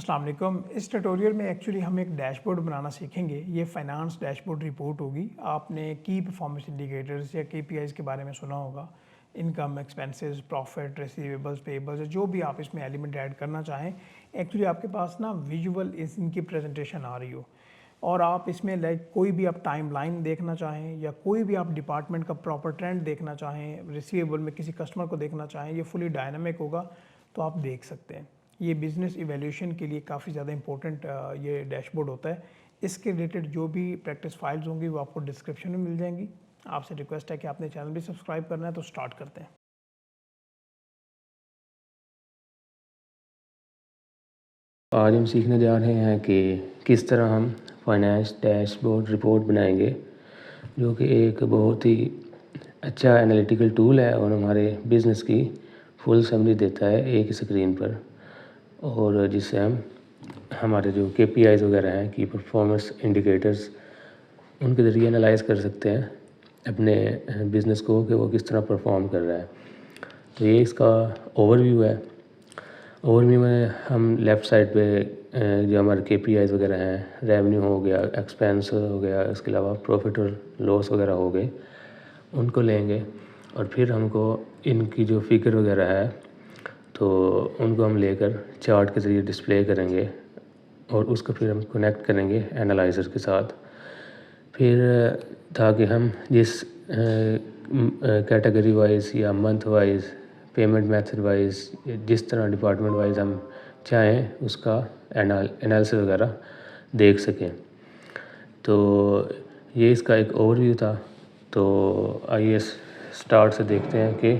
अस्सलाम वालेकुम। इस ट्यूटोरियल में एक्चुअली हम एक डैशबोर्ड बनाना सीखेंगे। ये फाइनेंस डैशबोर्ड रिपोर्ट होगी। आपने की परफॉर्मेंस इंडिकेटर्स या केपीआईज़ के बारे में सुना होगा। Income, expenses, profit, receivables, payables, जो भी आप इसमें एलिमेंट ऐड करना चाहें। एक्चुअली आपके पास ना विजुअल इनकी प्रेजेंटेशन आ रही हो और आप इसमें लाइक कोई भी आप टाइम लाइन देखना चाहें या कोई भी आप डिपार्टमेंट का प्रॉपर ट्रेंड देखना चाहें, रिसीवेबल में किसी कस्टमर को देखना चाहें, ये फुली डायनामिक होगा तो आप देख सकते हैं। ये बिज़नेस इवैल्यूएशन के लिए काफ़ी ज़्यादा इंपॉर्टेंट ये डैशबोर्ड होता है। इसके रिलेटेड जो भी प्रैक्टिस फाइल्स होंगी वो आपको डिस्क्रिप्शन में मिल जाएंगी। आपसे रिक्वेस्ट है कि आपने चैनल भी सब्सक्राइब करना है, तो स्टार्ट करते हैं। आज हम सीखने जा रहे हैं कि किस तरह हम फाइनेंस डैशबोर्ड रिपोर्ट बनाएंगे, जो कि एक बहुत ही अच्छा एनालिटिकल टूल है और हमारे बिज़नेस की फुल समरी देता है एक ही स्क्रीन पर, और जिससे हम हमारे जो केपीआईज़ वगैरह हैं, की परफॉर्मेंस इंडिकेटर्स, उनके ज़रिए एनालाइज कर सकते हैं अपने बिज़नेस को कि वो किस तरह परफॉर्म कर रहा है। तो ये इसका ओवरव्यू है। ओवरव्यू में हम लेफ़्ट साइड पे जो हमारे केपीआईज़ वगैरह हैं, रेवेन्यू हो गया, एक्सपेंस हो गया, इसके अलावा प्रॉफिट और लॉस वगैरह हो गए, उनको लेंगे और फिर हमको इनकी जो फिगर वगैरह है तो उनको हम लेकर चार्ट के ज़रिए डिस्प्ले करेंगे और उसको फिर हम कनेक्ट करेंगे एनालाइज़र के साथ। फिर ताकि हम जिस कैटेगरी वाइज या month wise, payment method wise, जिस तरह डिपार्टमेंट वाइज हम चाहें उसका एनालिसिस वगैरह देख सकें। तो ये इसका एक ओवरव्यू था। तो आइए स्टार्ट से देखते हैं कि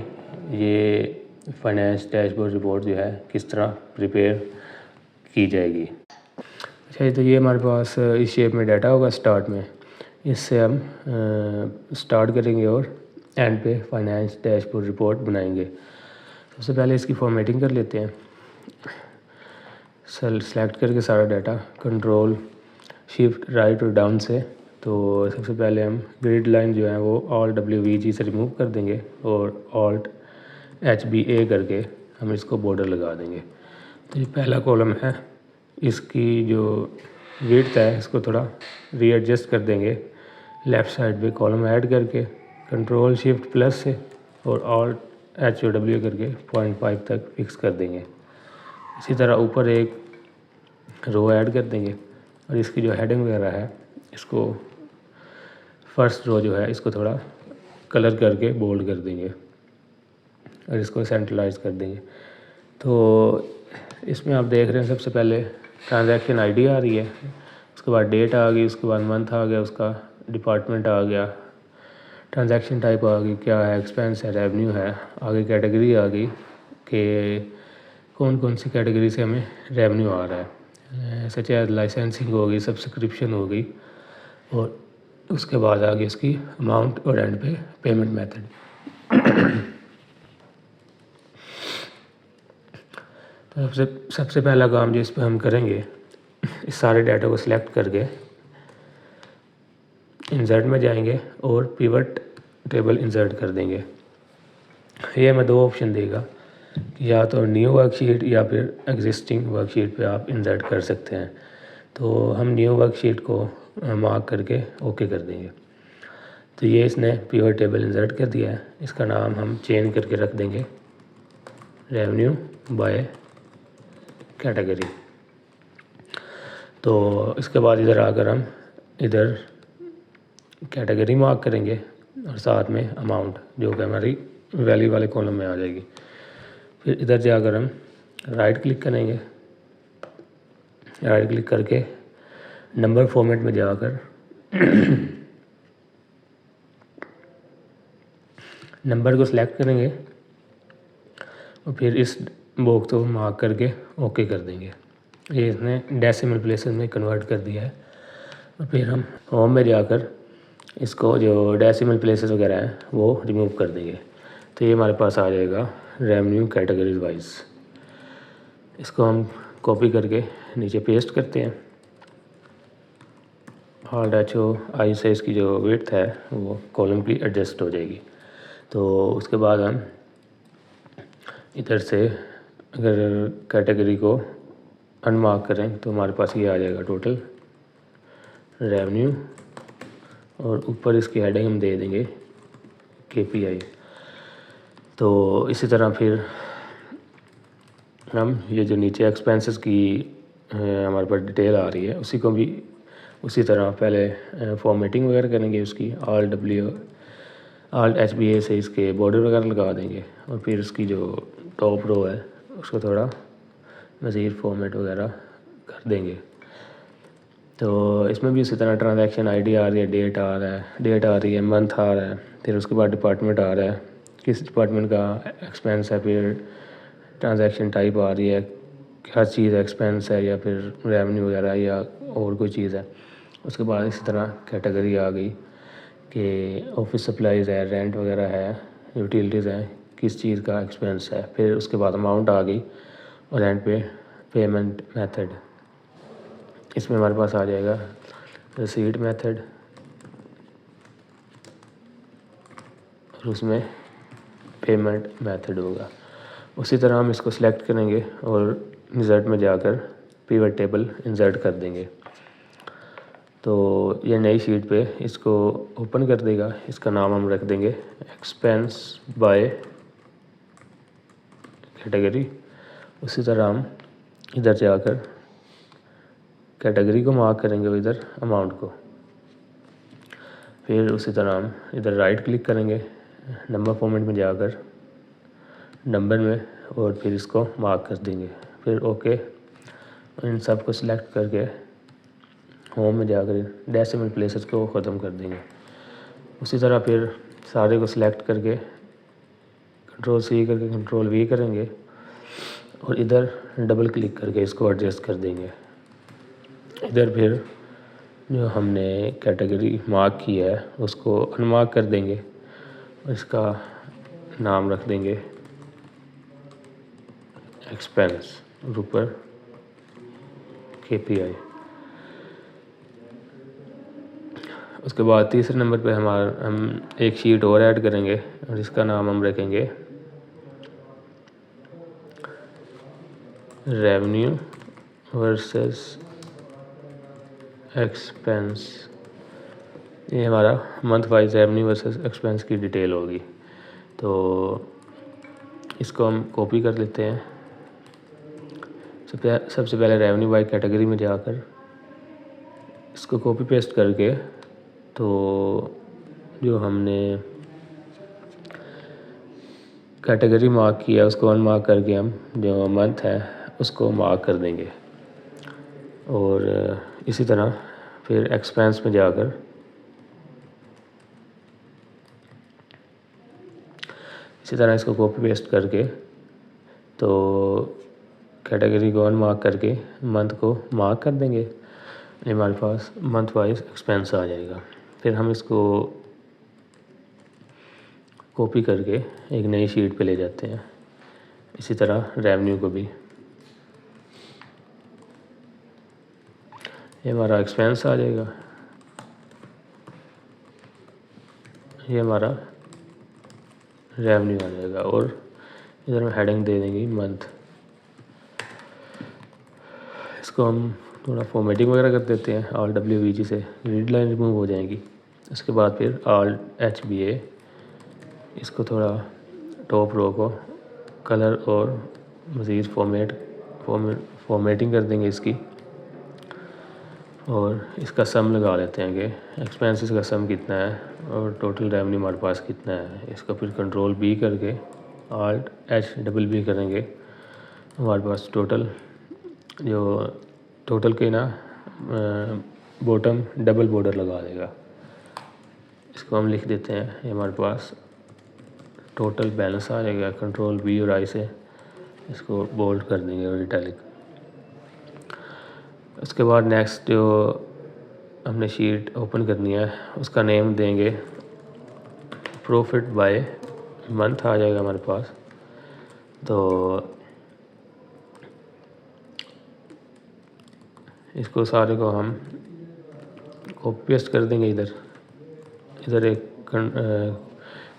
ये फाइनेंस डैशबोर्ड रिपोर्ट जो है किस तरह प्रिपेयर की जाएगी। अच्छा, तो ये हमारे पास इस शेप में डाटा होगा स्टार्ट में। इससे हम स्टार्ट करेंगे और एंड पे फाइनेंस डैशबोर्ड रिपोर्ट बनाएंगे। सबसे पहले इसकी फॉर्मेटिंग कर लेते हैं। सेलेक्ट करके सारा डाटा कंट्रोल शिफ्ट राइट और डाउन से, तो सबसे पहले हम ग्रिड लाइन जो है वो ऑल्ट WVG से रिमूव कर देंगे और ऑल्ट HBA करके हम इसको बॉर्डर लगा देंगे। तो ये पहला कॉलम है, इसकी जो विड्थ है इसको थोड़ा रीएडजस्ट कर देंगे लेफ़्ट साइड पे कॉलम ऐड करके कंट्रोल शिफ्ट प्लस से और ऑल्ट HW करके 0.5 तक फिक्स कर देंगे। इसी तरह ऊपर एक रो ऐड कर देंगे और इसकी जो हेडिंग वगैरह है इसको फर्स्ट रो जो है इसको थोड़ा कलर करके बोल्ड कर देंगे और इसको सेंट्रलाइज कर देंगे। तो इसमें आप देख रहे हैं सबसे पहले ट्रांजैक्शन आईडी आ रही है, उसके बाद डेट आ गई, उसके बाद मंथ आ गया, उसका डिपार्टमेंट आ गया, ट्रांजैक्शन टाइप आ गई, क्या है, एक्सपेंस है, रेवेन्यू है, आगे कैटेगरी आ गई कि कौन कौन सी कैटेगरी से हमें रेवेन्यू आ रहा है, सच एज लाइसेंसिंग हो गई, सब्सक्रिप्शन हो गई, और उसके बाद आ गई इसकी अमाउंट और एंड पे पेमेंट मेथड। तो सबसे पहला काम जो इस पर हम करेंगे, इस सारे डाटा को सिलेक्ट करके इंसर्ट में जाएंगे और पिवट टेबल इंसर्ट कर देंगे। ये हमें दो ऑप्शन देगा कि या तो न्यू वर्कशीट या फिर एग्जिस्टिंग वर्कशीट पे आप इंसर्ट कर सकते हैं। तो हम न्यू वर्कशीट को मार्क करके ओके कर देंगे। तो ये इसने पिवट टेबल इंसर्ट कर दिया है। इसका नाम हम चेंज करके रख देंगे रेवेन्यू बाय कैटेगरी। तो इसके बाद इधर आकर हम इधर कैटेगरी मार्क करेंगे और साथ में अमाउंट जो कि हमारी वैल्यू वाले कॉलम में आ जाएगी। फिर इधर जाकर हम राइट क्लिक करेंगे, राइट क्लिक करके नंबर फॉर्मेट में जाकर नंबर को सिलेक्ट करेंगे और फिर इस बॉक्स को मार्क करके ओके कर देंगे। ये इसने डेसिमल प्लेसेस में कन्वर्ट कर दिया है। और फिर हम होम में जाकर इसको जो डेसिमल प्लेसेस वगैरह हैं वो रिमूव कर देंगे। तो ये हमारे पास आ जाएगा रेवेन्यू कैटेगरीज वाइज। इसको हम कॉपी करके नीचे पेस्ट करते हैं। ऑल्ट HO से इसकी जो विड्थ है वो कॉलम की एडजस्ट हो जाएगी। तो उसके बाद हम इधर से अगर कैटेगरी को अनमार्क करें तो हमारे पास ये आ जाएगा टोटल रेवेन्यू, और ऊपर इसकी हेडिंग हम दे देंगे KPI। तो इसी तरह फिर हम ये जो नीचे एक्सपेंसेस की हमारे पास डिटेल आ रही है उसी को भी उसी तरह पहले फॉर्मेटिंग वगैरह करेंगे उसकी, Alt HBA से इसके बॉर्डर वगैरह लगा देंगे, और फिर उसकी जो टॉप रो है उसको थोड़ा मज़ीद फॉर्मेट वगैरह कर देंगे। तो इसमें भी इसी तरह ट्रांजैक्शन आईडी आ रही है, डेट आ रही है, मंथ आ रहा है, फिर उसके बाद डिपार्टमेंट आ रहा है, किस डिपार्टमेंट का एक्सपेंस है, फिर ट्रांजैक्शन टाइप आ रही है, हर चीज़ एक्सपेंस है या फिर रेवेन्यू वगैरह या और कोई चीज़ है। उसके बाद इसी तरह कैटेगरी आ गई कि ऑफिस सप्लाइज है, रेंट वगैरह है, यूटिलिटीज़ हैं, किस चीज़ का एक्सपेंस है। फिर उसके बाद अमाउंट आ गई, और एंड पे पेमेंट मेथड। इसमें हमारे पास आ जाएगा रिसीट मेथड, और उसमें पेमेंट मेथड होगा। उसी तरह हम इसको सिलेक्ट करेंगे और इंसर्ट में जाकर पिवट टेबल इंसर्ट कर देंगे। तो ये नई शीट पे इसको ओपन कर देगा। इसका नाम हम रख देंगे एक्सपेंस बाय कैटेगरी। उसी तरह हम इधर जाकर कैटेगरी को मार्क करेंगे और इधर अमाउंट को। फिर उसी तरह हम इधर राइट क्लिक करेंगे नंबर फॉर्मेट में जाकर नंबर में, और फिर इसको मार्क कर देंगे। फिर ओके, इन सब को सिलेक्ट करके होम में जाकर डेसिमल प्लेसेस को ख़त्म कर देंगे। उसी तरह फिर सारे को सिलेक्ट करके Ctrl+C करके Ctrl+V करेंगे, और इधर डबल क्लिक करके इसको एडजस्ट कर देंगे। इधर फिर जो हमने कैटेगरी मार्क की है उसको अनमार्क कर देंगे, और इसका नाम रख देंगे एक्सपेंस, और ऊपर KPI। उसके बाद तीसरे नंबर पे हम एक शीट और ऐड करेंगे, और इसका नाम हम रखेंगे रेवेन्यू वर्सेस एक्सपेंस। ये हमारा month wise revenue versus expense की डिटेल होगी। तो इसको हम कॉपी कर लेते हैं। सबसे पहले रेवेन्यू बाय कैटेगरी में जाकर इसको कॉपी पेस्ट करके, तो जो हमने कैटेगरी मार्क किया उसको अनमार्क करके हम जो मंथ है उसको मार्क कर देंगे। और इसी तरह फिर एक्सपेंस में जाकर इसी तरह इसको कॉपी पेस्ट करके, तो कैटेगरी को अनमार्क करके मंथ को मार्क कर देंगे। ये हमारे पास मंथ वाइज एक्सपेंस आ जाएगा। फिर हम इसको कॉपी करके एक नई शीट पे ले जाते हैं। इसी तरह रेवेन्यू को भी, ये हमारा एक्सपेंस आ जाएगा, ये हमारा रेवेन्यू आ जाएगा, और इधर हम हेडिंग दे देंगे मंथ। इसको हम थोड़ा फॉर्मेटिंग वगैरह कर देते हैं Alt WVG से, रीड लाइन रिमूव हो जाएगी। उसके बाद फिर Alt HBA, इसको थोड़ा टॉप रो को कलर और मज़ीद फॉर्मेटिंग कर देंगे इसकी, और इसका सम लगा लेते हैं कि एक्सपेंसेस का सम कितना है और टोटल रेवेन्यू हमारे पास कितना है। इसको फिर Ctrl+B करके Alt HBB करेंगे। हमारे पास टोटल के ना बॉटम डबल बॉर्डर लगा देगा। इसको हम लिख देते हैं, ये हमारे पास टोटल बैलेंस आ जाएगा। Ctrl+V और I से इसको बोल्ड कर देंगे और इटैलिक। उसके बाद नेक्स्ट जो हमने शीट ओपन करनी है उसका नेम देंगे प्रॉफिट बाय मंथ आ जाएगा हमारे पास। तो इसको सारे को हम कॉपी पेस्ट कर देंगे। इधर एक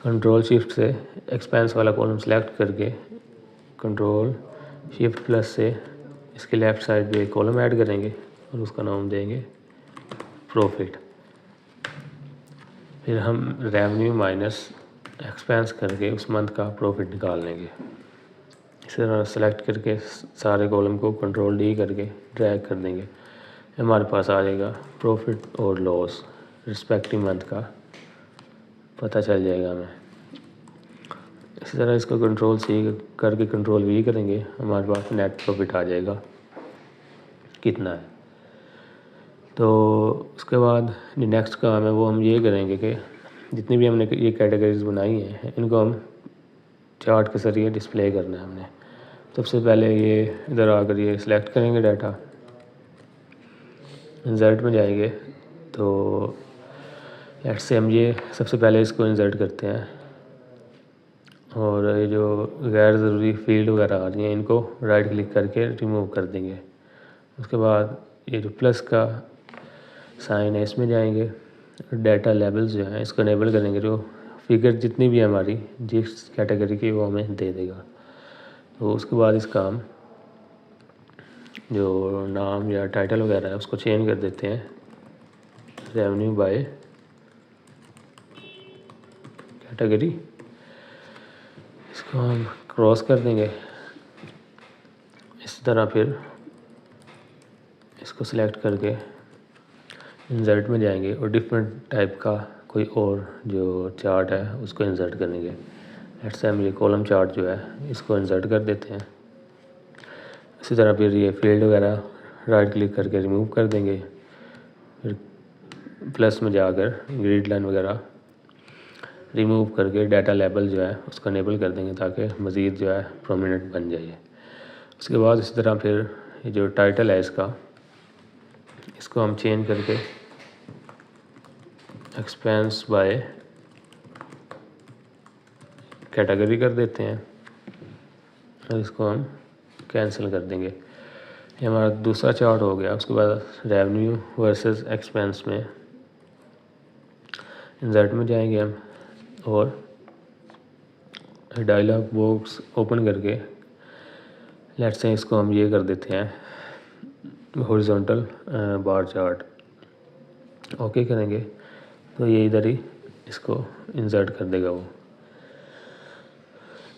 Ctrl+Shift से एक्सपेंस वाला कॉलम सेलेक्ट करके Ctrl+Shift+ से इसके लेफ़्ट साइड पे एक कॉलम ऐड करेंगे और उसका नाम देंगे प्रॉफिट। फिर हम रेवेन्यू माइनस एक्सपेंस करके उस मंथ का प्रॉफिट निकाल लेंगे। इस तरह सेलेक्ट करके सारे कॉलम को कंट्रोल डी करके ड्रैग कर देंगे, हमारे पास आ जाएगा प्रॉफिट और लॉस रिस्पेक्टिव मंथ का पता चल जाएगा हमें। इसी तरह इसको कंट्रोल सी करके कंट्रोल वी करेंगे, हमारे पास नेट प्रॉफिट आ जाएगा कितना है। तो उसके बाद जो नेक्स्ट काम है वो हम ये करेंगे कि जितनी भी हमने ये कैटेगरीज बनाई हैं इनको हम चार्ट के जरिए डिस्प्ले करना है हमने। सबसे पहले ये इधर आकर ये सिलेक्ट करेंगे डाटा, इंसर्ट में जाएंगे तो लेट्स से हम ये सबसे पहले इसको इंसर्ट करते हैं और ये जो गैर ज़रूरी फील्ड वगैरह आ रही हैं इनको राइट क्लिक करके रिमूव कर देंगे। उसके बाद ये जो प्लस का साइन है इसमें जाएंगे, डाटा लेवल्स जो हैं इसको इनेबल करेंगे, जो फिगर जितनी भी हमारी जिस कैटेगरी की वो हमें दे देगा। तो उसके बाद इसका हम जो नाम या टाइटल वगैरह है उसको चेंज कर देते हैं रेवेन्यू बाय कैटेगरी। इसको हम क्रॉस कर देंगे इस तरह। फिर इसको सिलेक्ट करके इंसर्ट में जाएंगे और डिफरेंट टाइप का कोई और जो चार्ट है उसको इंसर्ट करेंगे। लेट्स से हम ये कॉलम चार्ट जो है इसको इंसर्ट कर देते हैं। इसी तरह फिर ये फील्ड वगैरह राइट क्लिक करके रिमूव कर देंगे, फिर प्लस में जाकर ग्रिड लाइन वगैरह रिमूव करके डाटा लेबल जो है उसको इनेबल कर देंगे ताकि मज़ीद जो है प्रोमिनेंट बन जाए। उसके बाद इसी तरह फिर ये जो टाइटल है इसको हम चेंज करके एक्सपेंस बाय कैटेगरी कर देते हैं और इसको हम कैंसिल कर देंगे। ये हमारा दूसरा चार्ट हो गया। उसके बाद रेवेन्यू वर्सेस एक्सपेंस में इंसर्ट में जाएंगे हम और डायलॉग बॉक्स ओपन करके लेट्स से इसको हम ये कर देते हैं हॉरिजॉन्टल बार चार्ट। ओके करेंगे तो ये इधर ही इसको इंसर्ट कर देगा वो।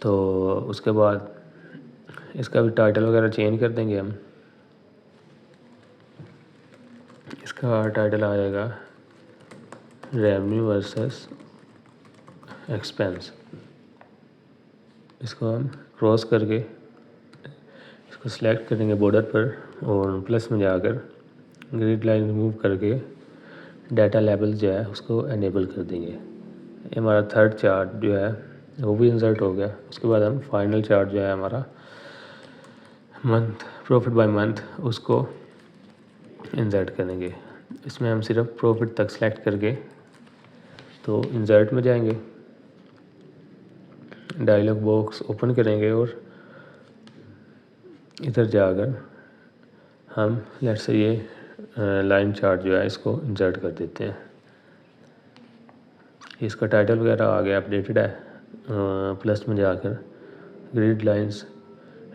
तो उसके बाद इसका भी टाइटल वगैरह चेंज कर देंगे हम। इसका टाइटल आ जाएगा रेवेन्यू वर्सेस एक्सपेंस। इसको हम क्रॉस करके इसको सिलेक्ट करेंगे बॉर्डर पर और प्लस में जाकर ग्रिड लाइन रिमूव करके डाटा लेवल जो है उसको एनेबल कर देंगे। ये हमारा थर्ड चार्ट जो है वो भी इंसर्ट हो गया। उसके बाद हम फाइनल चार्ट जो है हमारा मंथ प्रॉफिट बाय मंथ उसको इंसर्ट करेंगे। इसमें हम सिर्फ प्रॉफिट तक सेलेक्ट करके तो इंसर्ट में जाएंगे, डायलॉग बॉक्स ओपन करेंगे और इधर जाकर हम लेट्स से ये लाइन चार्ट जो है इसको इंसर्ट कर देते हैं। इसका टाइटल वगैरह आ गया अपडेटेड है। प्लस में जाकर ग्रिड लाइंस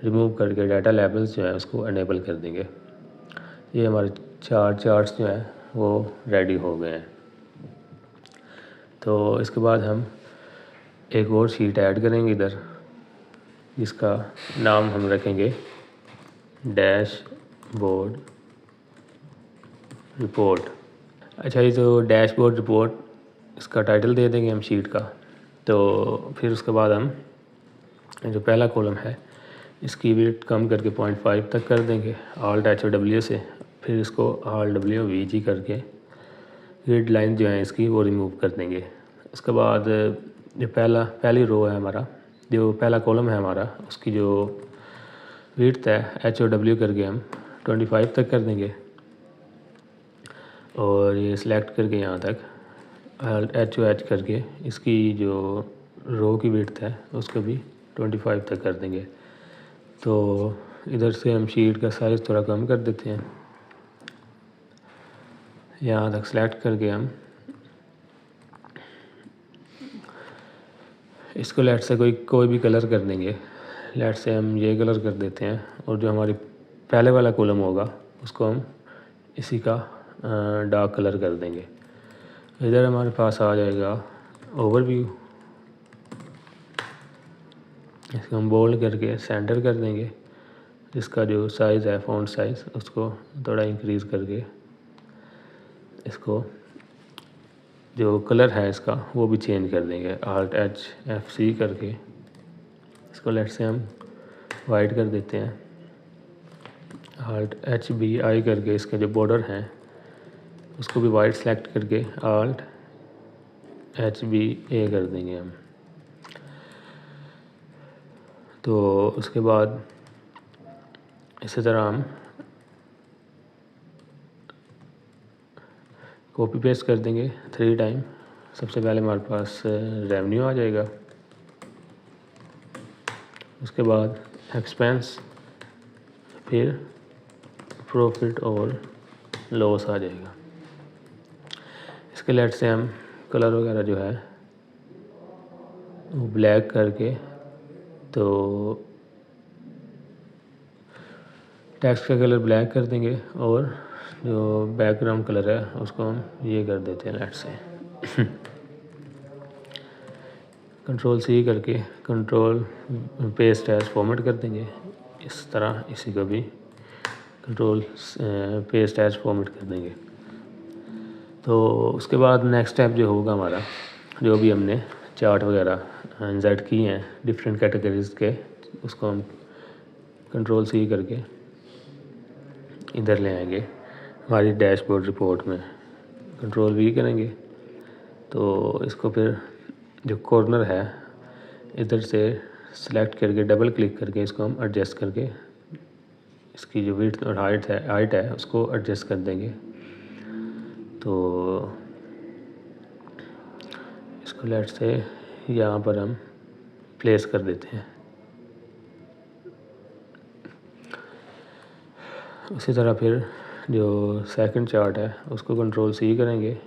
रिमूव करके डाटा लेवल्स जो है उसको इनेबल कर देंगे। ये हमारे चार चार्ट्स जो हैं वो रेडी हो गए हैं। तो इसके बाद हम एक और शीट ऐड करेंगे इधर, जिसका नाम हम रखेंगे डैशबोर्ड रिपोर्ट। अच्छा, ये जो डैशबोर्ड रिपोर्ट इसका टाइटल दे देंगे हम शीट का। तो फिर उसके बाद हम जो पहला कॉलम है इसकी वेट कम करके 0.5 तक कर देंगे Alt+H+W से। फिर इसको Alt+W+VG करके ग्रिड लाइन जो है इसकी वो रिमूव कर देंगे। उसके बाद जो पहली रो है हमारा, जो पहला कॉलम है हमारा, उसकी जो विड्थ है H+W करके हम 25 तक कर देंगे और ये सिलेक्ट करके यहाँ तक H करके इसकी जो रो की विड्थ है उसको भी 25 तक कर देंगे। तो इधर से हम शीट का साइज़ थोड़ा कम कर देते हैं, यहाँ तक सेलेक्ट करके हम इसको लेट से कोई भी कलर कर देंगे। लेट से हम ये कलर कर देते हैं और जो हमारी पहले वाला कॉलम होगा उसको हम इसी का डार्क कलर कर देंगे। इधर हमारे पास आ जाएगा ओवरव्यू, इसको हम बोल्ड करके सेंटर कर देंगे। इसका जो साइज़ है फ़ॉन्ट साइज़ उसको थोड़ा इंक्रीज़ करके इसको जो कलर है इसका वो भी चेंज कर देंगे। Alt+H+F+C करके इसको लेट से हम वाइट कर देते हैं। Alt+HBI करके इसके जो बॉर्डर हैं उसको भी वाइट सेलेक्ट करके Alt+HBA कर देंगे हम। तो उसके बाद इसी तरह हम कॉपी पेस्ट कर देंगे 3 टाइम। सबसे पहले हमारे पास रेवेन्यू आ जाएगा, उसके बाद एक्सपेंस, फिर प्रॉफिट और लॉस आ जाएगा। इसके लेट से हम कलर वगैरह जो है वो ब्लैक करके, तो टेक्स्ट का कलर ब्लैक कर देंगे और जो बैकग्राउंड कलर है उसको हम ये कर देते हैं लेट से Ctrl+C करके कंट्रोल पेस्ट एज फॉर्मेट कर देंगे इस तरह। इसी को भी कंट्रोल पेस्ट एज फॉर्मेट कर देंगे। तो उसके बाद नेक्स्ट स्टेप जो होगा हमारा, जो भी हमने चार्ट वगैरह इंसर्ट किए हैं डिफरेंट कैटेगरीज के, उसको हम Ctrl+C करके इधर ले आएंगे हमारी डैशबोर्ड रिपोर्ट में। Ctrl+V करेंगे तो इसको फिर जो कॉर्नर है इधर से सिलेक्ट करके डबल क्लिक करके इसको हम एडजस्ट करके इसकी जो विड्थ और हाइट है उसको एडजस्ट कर देंगे। तो इसको लेट से यहाँ पर हम प्लेस कर देते हैं। उसी तरह फिर जो सेकंड चार्ट है उसको Ctrl+C करेंगे,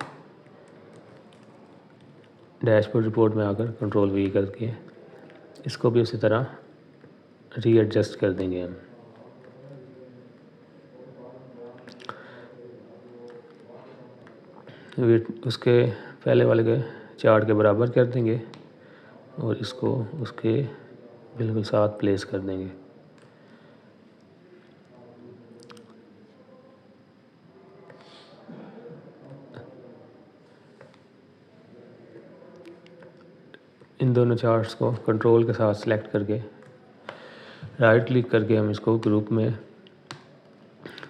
डैशबोर्ड रिपोर्ट में आकर Ctrl+V करके इसको भी उसी तरह रीएडजस्ट कर देंगे हम। उसके पहले वाले के चार्ट के बराबर कर देंगे और इसको उसके बिल्कुल साथ प्लेस कर देंगे। इन दोनों चार्ट्स को कंट्रोल के साथ सेलेक्ट करके राइट क्लिक करके हम इसको ग्रुप में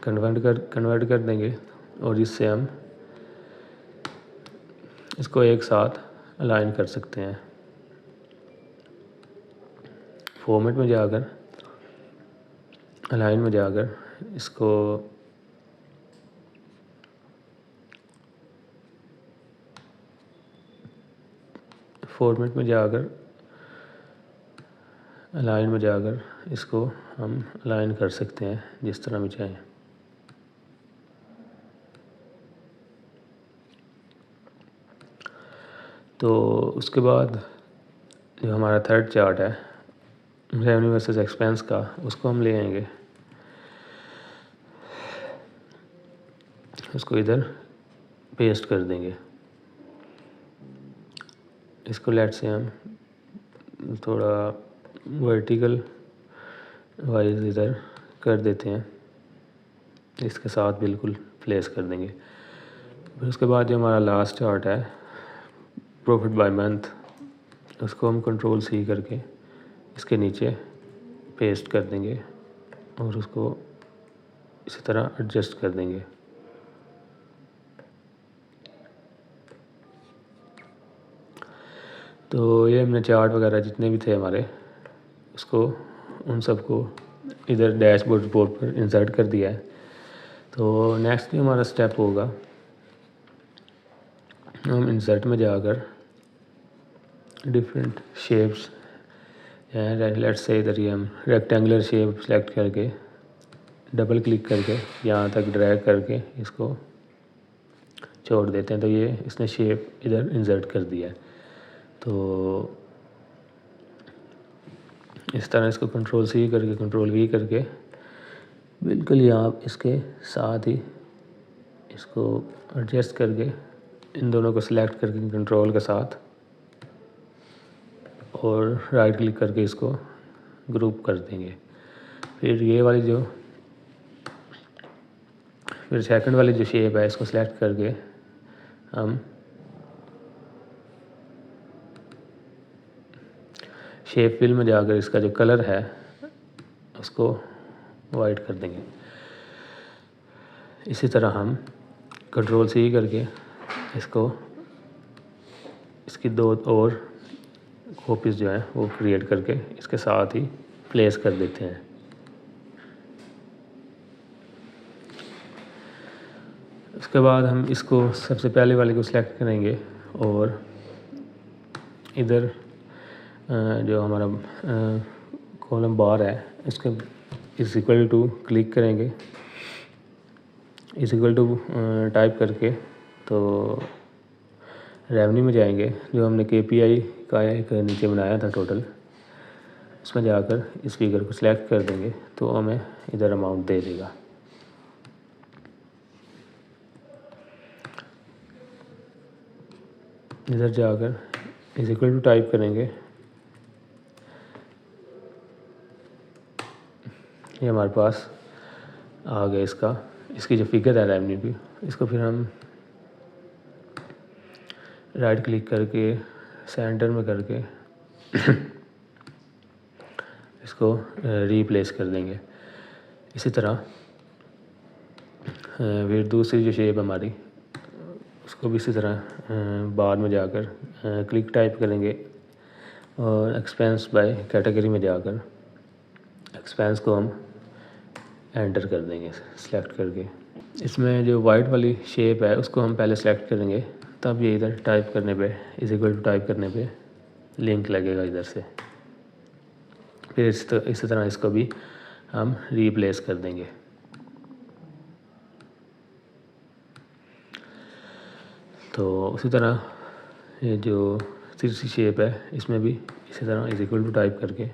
कन्वर्ट कर देंगे और इससे हम इसको एक साथ अलाइन कर सकते हैं। फॉर्मेट में जाकर अलाइन में जाकर इसको फॉर्मेट में जाकर अलाइन में जाकर इसको हम अलाइन कर सकते हैं जिस तरह भी चाहें। तो उसके बाद जो हमारा थर्ड चार्ट है रेवेन्यू वर्सेस एक्सपेंस का, उसको हम ले आएंगे, उसको इधर पेस्ट कर देंगे। इसको लेट से हम थोड़ा वर्टिकल वाइज इधर कर देते हैं, इसके साथ बिल्कुल प्लेस कर देंगे। फिर उसके बाद जो हमारा लास्ट चार्ट है प्रॉफिट बाय मंथ, उसको हम Ctrl+C करके इसके नीचे पेस्ट कर देंगे और उसको इसी तरह एडजस्ट कर देंगे। तो ये हमने चार्ट वगैरह जितने भी थे हमारे उसको उन सबको इधर डैशबोर्ड रिपोर्ट पर इंसर्ट कर दिया है। तो नेक्स्ट जो हमारा स्टेप होगा, हम इंसर्ट में जाकर डिफरेंट शेप्स लेट्स से इधर ही हम रेक्टेंगुलर शेप सेलेक्ट करके डबल क्लिक करके यहाँ तक ड्रैग करके इसको छोड़ देते हैं। तो ये इसने शेप इधर इंसर्ट कर दिया है। तो इस तरह इसको Ctrl+C करके Ctrl+V करके बिल्कुल यहाँ इसके साथ ही इसको एडजस्ट करके इन दोनों को सिलेक्ट करके कंट्रोल के साथ और राइट क्लिक करके इसको ग्रुप कर देंगे। फिर ये वाली जो फिर सेकंड वाली जो शेप है इसको सिलेक्ट करके हम शेप फिल में जाकर इसका जो कलर है उसको वाइट कर देंगे। इसी तरह हम कंट्रोल सी करके इसको इसकी दो और कॉपीज़ जो है वो क्रिएट करके इसके साथ ही प्लेस कर देते हैं। उसके बाद हम इसको सबसे पहले वाले को सिलेक्ट करेंगे और इधर जो हमारा कॉलम बार है इसके इज इक्वल टू क्लिक करेंगे। इज इक्वल टू टाइप करके तो रेवेन्यू में जाएंगे, जो हमने KPI का एक नीचे बनाया था टोटल, उसमें जाकर इस फिगर को सिलेक्ट कर देंगे तो हमें इधर अमाउंट दे देगा। इधर जाकर इज इक्वल टू टाइप करेंगे। ये हमारे पास आ गया इसकी जो फिगर है रेवेन्यू की। इसको फिर हम राइट क्लिक करके सेंटर में करके इसको रीप्लेस कर देंगे। इसी तरह फिर दूसरी जो शेप हमारी उसको भी इसी तरह बार में जाकर क्लिक टाइप करेंगे और एक्सपेंस बाय कैटेगरी में जाकर एक्सपेंस को हम एंटर कर देंगे सेलेक्ट करके। इसमें जो वाइट वाली शेप है उसको हम पहले सेलेक्ट करेंगे, तब ये इधर टाइप करने पे इज इक्वल टू टाइप करने पे लिंक लगेगा इधर से। फिर इसी तरह इसको भी हम रीप्लेस कर देंगे। तो उसी तरह ये जो तीसरी शेप है इसमें भी इसी तरह इज इक्वल टू टाइप करके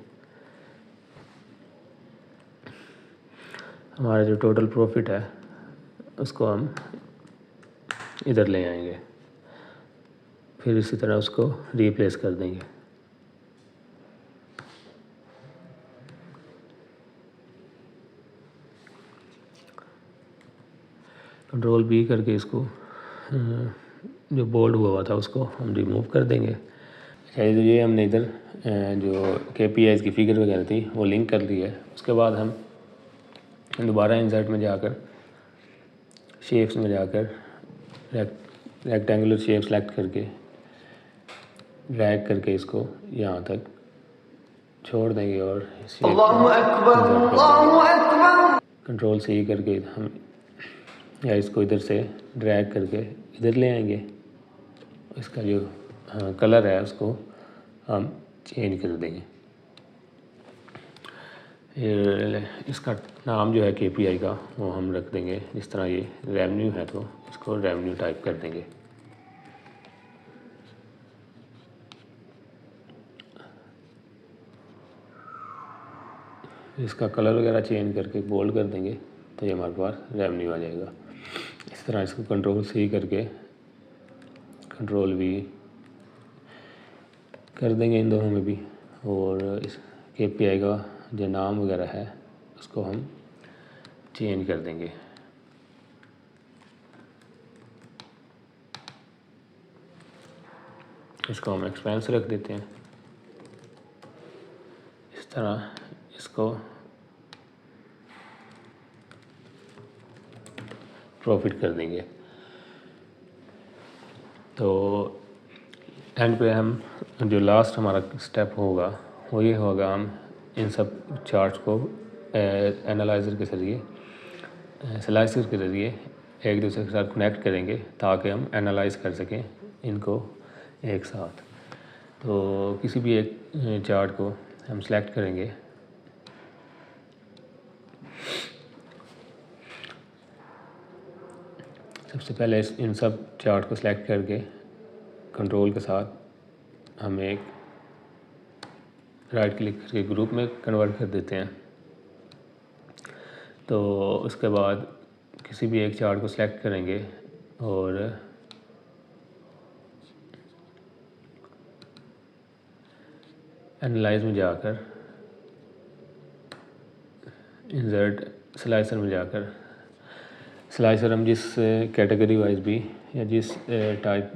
हमारा जो टोटल प्रॉफिट है उसको हम इधर ले आएंगे। फिर इसी तरह उसको रीप्लेस कर देंगे। कंट्रोल B करके इसको जो बोल्ड हुआ था उसको हम रिमूव कर देंगे। अच्छा, ये हमने इधर जो KPIs की फिगर वगैरह थी वो लिंक कर ली है। उसके बाद हम दोबारा इंसर्ट में जाकर शेप्स में जाकर रेक्टेंगुलर शेप सेलेक्ट करके ड्रैग करके इसको यहाँ तक छोड़ देंगे और कंट्रोल C करके हम या इसको इधर से ड्रैग करके इधर ले आएंगे। इसका जो कलर है उसको हम चेंज कर देंगे। इसका नाम जो है KPI का वो हम रख देंगे, जिस तरह ये रेवेन्यू है तो इसको रेवेन्यू टाइप कर देंगे। इसका कलर वगैरह चेंज करके बोल्ड कर देंगे तो ये हमारे पास रेवेन्यू आ जाएगा। इस तरह इसको कंट्रोल C करके कंट्रोल V कर देंगे इन दोनों में भी, और इस KPI का जो नाम वगैरह है उसको हम चेंज कर देंगे। इसको हम एक्सपेंस रख देते हैं। इस तरह इसको प्रॉफिट कर देंगे। तो एंड पे हम जो लास्ट हमारा स्टेप होगा वो ये होगा, हम इन सब चार्ट्स को एनालाइज़र के ज़रिए स्लाइसर के ज़रिए एक दूसरे के साथ कनेक्ट करेंगे ताकि हम एनालाइज कर सकें इनको एक साथ। तो किसी भी एक चार्ट को हम सेलेक्ट करेंगे, सबसे पहले इन सब चार्ट को सेलेक्ट करके कंट्रोल के साथ हम एक राइट क्लिक करके ग्रुप में कन्वर्ट कर देते हैं। तो उसके बाद किसी भी एक चार्ट को सिलेक्ट करेंगे और एनालाइज में जाकर इंसर्ट स्लाइसर में जाकर स्लाइसर हम जिस कैटेगरी वाइज भी या जिस टाइप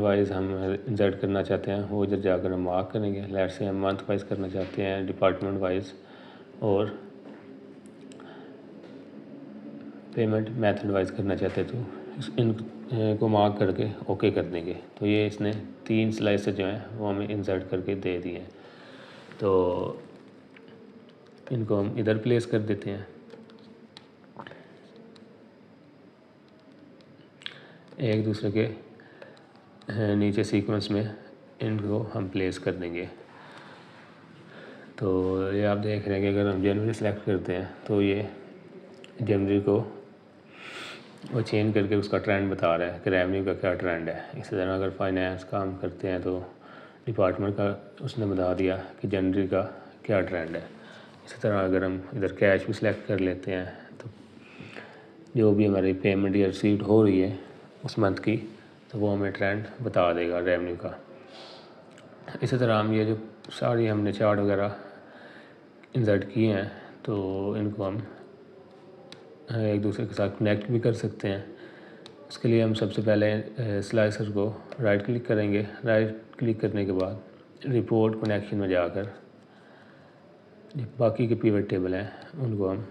वाइज हम इंसर्ट करना चाहते हैं वो इधर जाकर हम मार्क करेंगे। लेट से हम मंथ वाइज करना चाहते हैं, डिपार्टमेंट वाइज और पेमेंट मेथड वाइज करना चाहते हैं तो इन को मार्क करके ओके कर देंगे। तो ये इसने 3 स्लाइसर जो हैं वो हमें इंसर्ट करके दे दिए हैं। तो इनको हम इधर प्लेस कर देते हैं, एक दूसरे के नीचे सीक्वेंस में इनको हम प्लेस कर देंगे। तो ये आप देख रहे हैं कि अगर हम जनवरी सेलेक्ट करते हैं तो ये जनवरी को वो चेंज करके उसका ट्रेंड बता रहा है कि रेवेन्यू का क्या ट्रेंड है। इसी तरह अगर फाइनेंस का हम करते हैं तो डिपार्टमेंट का उसने बता दिया कि जनवरी का क्या ट्रेंड है। इसी तरह अगर हम इधर कैश भी सिलेक्ट कर लेते हैं तो जो भी हमारी पेमेंट या रिसीट हो रही है उस मंथ की तो वो हमें ट्रेंड बता देगा रेवेन्यू का। इसी तरह हम ये जो सारी हमने चार्ट वगैरह इंसर्ट किए हैं तो इनको हम एक दूसरे के साथ कनेक्ट भी कर सकते हैं। उसके लिए हम सबसे पहले स्लाइसर को राइट क्लिक करेंगे। राइट क्लिक करने के बाद रिपोर्ट कनेक्शन में जाकर बाकी के पिवट टेबल हैं उनको हम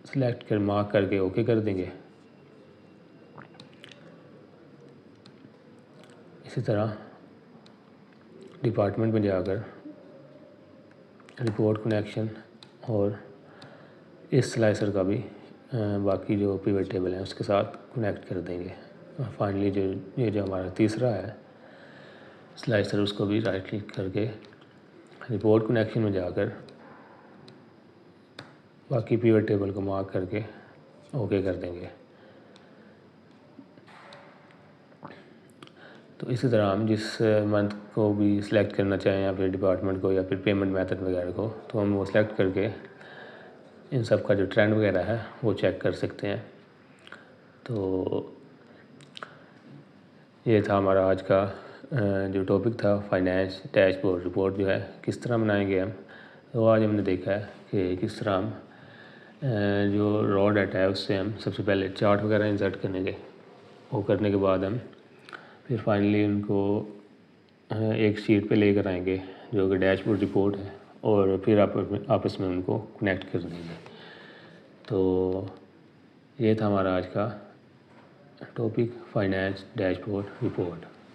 सिलेक्ट कर मार्क करके ओके कर देंगे। इसी तरह डिपार्टमेंट में जाकर रिपोर्ट कनेक्शन और इस स्लाइसर का भी बाकी जो पिवट टेबल हैं उसके साथ कनेक्ट कर देंगे। और फाइनली ये जो हमारा तीसरा है स्लाइसर उसको भी राइट क्लिक करके रिपोर्ट कनेक्शन में जाकर बाकी पिवट टेबल को मार्क करके ओके कर देंगे। तो इसी तरह हम जिस मंथ को भी सिलेक्ट करना चाहें या फिर डिपार्टमेंट को या फिर पेमेंट मेथड वगैरह को तो हम वो सिलेक्ट करके इन सब का जो ट्रेंड वगैरह है वो चेक कर सकते हैं। तो ये था हमारा आज का जो टॉपिक था फाइनेंस डैशबोर्ड रिपोर्ट जो है किस तरह बनाएंगे हम। तो आज हमने देखा है कि किस तरह हम जो रॉ डाटा है उससे हम सबसे पहले चार्ट वगैरह इंसर्ट करेंगे। वो करने के बाद हम फिर फाइनली उनको एक शीट पे लेकर आएंगे जो कि डैशबोर्ड रिपोर्ट है और फिर आपस में उनको कनेक्ट कर देंगे। तो ये था हमारा आज का टॉपिक फाइनेंस डैशबोर्ड रिपोर्ट।